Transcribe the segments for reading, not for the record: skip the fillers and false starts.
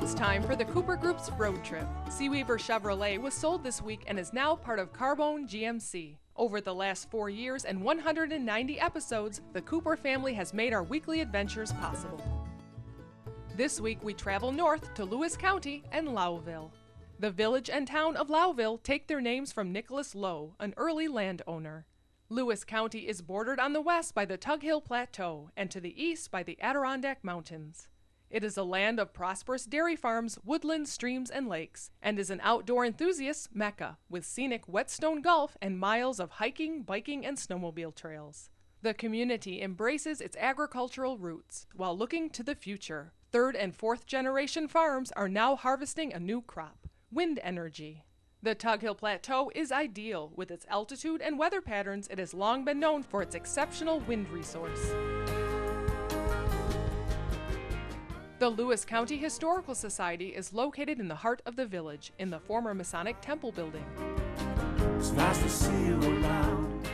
It's time for the Cooper Group's road trip. Seaweaver Chevrolet was sold this week and is now part of Carbone GMC. Over the last 4 years and 190 episodes, the Cooper family has made our weekly adventures possible. This week we travel north to Lewis County and Lowville. The village and town of Lowville take their names from Nicholas Low, an early landowner. Lewis County is bordered on the west by the Tug Hill Plateau and to the east by the Adirondack Mountains. It is a land of prosperous dairy farms, woodlands, streams, and lakes, and is an outdoor enthusiast's mecca, with scenic Whetstone Gulf and miles of hiking, biking, and snowmobile trails. The community embraces its agricultural roots, while looking to the future. Third and fourth generation farms are now harvesting a new crop, wind energy. The Tug Hill Plateau is ideal. With its altitude and weather patterns, it has long been known for its exceptional wind resource. The Lewis County Historical Society is located in the heart of the village, in the former Masonic Temple building. It's nice to see you around.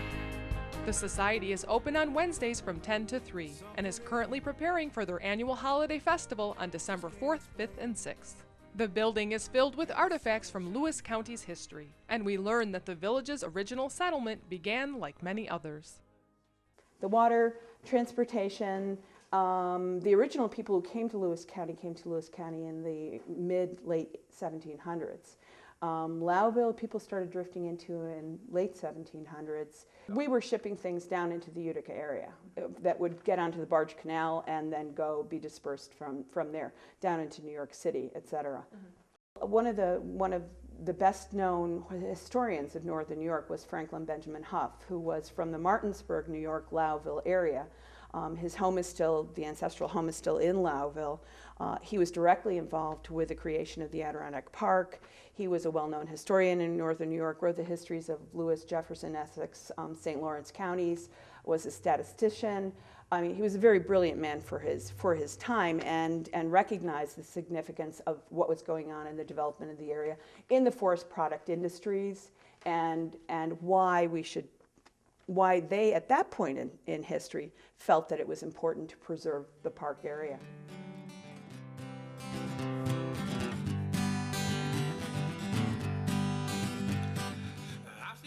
The Society is open on Wednesdays from 10 to 3 and is currently preparing for their annual holiday festival on December 4th, 5th, and 6th. The building is filled with artifacts from Lewis County's history, and we learn that the village's original settlement began like many others. The water, transportation, the original people who came to Lewis County in the mid-late 1700s. Lowville, people started drifting into in late 1700s. We were shipping things down into the Utica area that would get onto the barge canal and then be dispersed from there down into New York City, etc. Mm-hmm. One of the best known historians of northern New York was Franklin Benjamin Huff, who was from the Martinsburg, New York, Lowville area. His home is still, the ancestral home is still in Lowville. He was directly involved with the creation of the Adirondack Park. He was a well-known historian in northern New York, wrote the histories of Lewis, Jefferson, Essex, St. Lawrence counties, was a statistician. I mean, he was a very brilliant man for his time and recognized the significance of what was going on in the development of the area in the forest product industries and why they, at that point in history, felt that it was important to preserve the park area.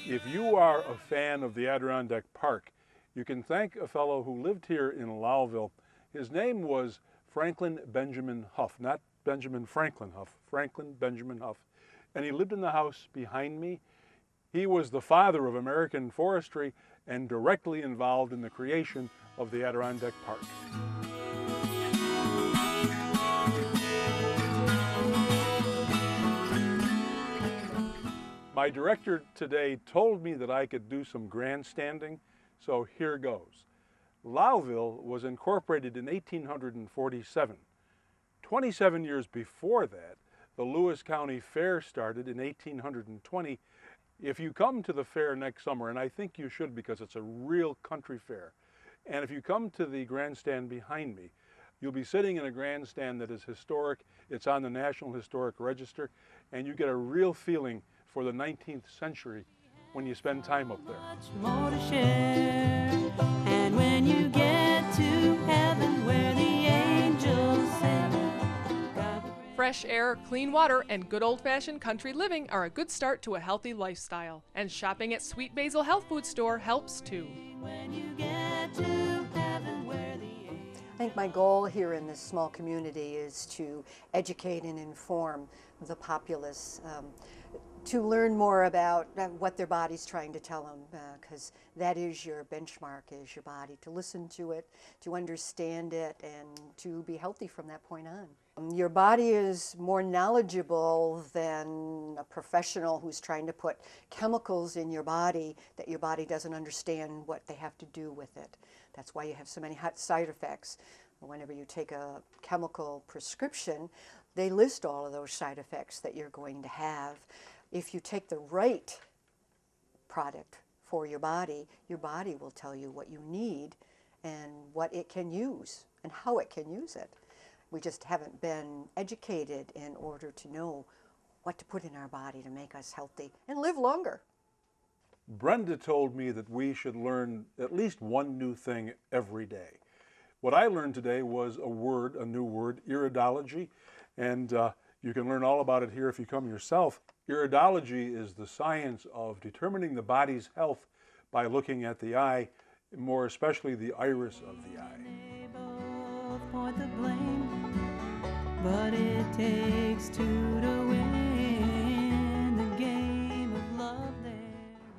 If you are a fan of the Adirondack Park, you can thank a fellow who lived here in Lowville. His name was Franklin Benjamin Huff, not Benjamin Franklin Huff, Franklin Benjamin Huff. And he lived in the house behind me. He was the father of American forestry and directly involved in the creation of the Adirondack Park. My director today told me that I could do some grandstanding, so here goes. Lowville was incorporated in 1847. 27 years before that, the Lewis County Fair started in 1820. If you come to the fair next summer, and I think you should because it's a real country fair, and if you come to the grandstand behind me, you'll be sitting in a grandstand that is historic. It's on the National Historic Register, and you get a real feeling for the 19th century when you spend time up there. More to share. And when you get to heaven where the angels sing. Fresh air, clean water, and good old-fashioned country living are a good start to a healthy lifestyle. And shopping at Sweet Basil Health Food Store helps too. When you get to heaven where the angels. I think my goal here in this small community is to educate and inform the populace, to learn more about what their body's trying to tell them, because that is your benchmark, is your body, to listen to it, to understand it, and to be healthy from that point on. Your body is more knowledgeable than a professional who's trying to put chemicals in your body that your body doesn't understand what they have to do with it. That's why you have so many side effects. Whenever you take a chemical prescription, they list all of those side effects that you're going to have. If you take the right product for your body will tell you what you need and what it can use and how it can use it. We just haven't been educated in order to know what to put in our body to make us healthy and live longer. Brenda told me that we should learn at least one new thing every day. What I learned today was a new word, iridology, And you can learn all about it here if you come yourself. Iridology is the science of determining the body's health by looking at the eye, more especially the iris of the eye. They both point the blame, but it takes two to win the game of love there.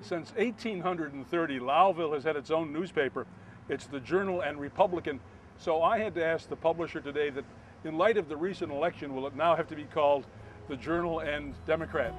Since 1830, Lowville has had its own newspaper. It's the Journal and Republican. So I had to ask the publisher today that in light of the recent election, will it now have to be called the Journal and Democrat?